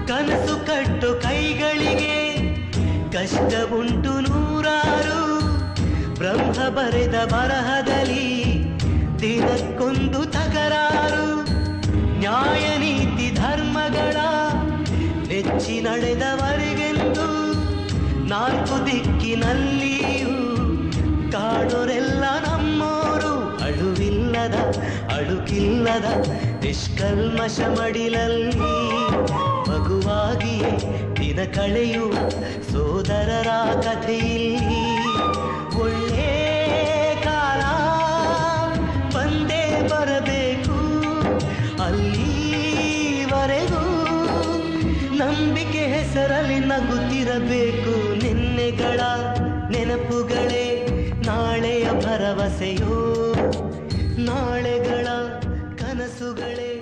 ಕನಸು ಕಟ್ಟು ಕೈಗಳಿಗೆ ಕಷ್ಟ ಉಂಟು ನೂರಾರು. ಬ್ರಹ್ಮ ಬರೆದ ಬರಹದಲ್ಲಿ ದಿನಕ್ಕೊಂದು ತಕರಾರು. ನ್ಯಾಯ ನೀತಿ ಧರ್ಮಗಳ ನೆಚ್ಚಿ ನಡೆದವರಿಗೆಂದು ನಾಲ್ಕು ದಿಕ್ಕಿನಲ್ಲಿಯೂ ಕಾಣೋರೆಲ್ಲ ನಮ್ಮೋರು. ಅಳುವಿಲ್ಲದ ಅಳುಕಿಲ್ಲದ ನಿಷ್ಕಲ್ಮಶ ಮಡಿಲಲ್ಲಿ ಮಗುವಾಗಿಯೇ ದಿನ ಕಳೆಯುವ ಸೋದರರ ಕಥೆಯಲ್ಲಿ ಒಳ್ಳೆ ಕಾಲ ಬಂದೇ ಬರಬೇಕು. ಅಲ್ಲಿವರೆಗೂ ನಂಬಿಕೆ ಹೆಸರಲ್ಲಿ ನಗುತ್ತಿರಬೇಕು. ನಿನ್ನೆಗಳ ನೆನಪುಗಳೇ ನಾಳೆಯ ಭರವಸೆಯೋ, ನಾಳೆಗಳ ಕನಸುಗಳೇ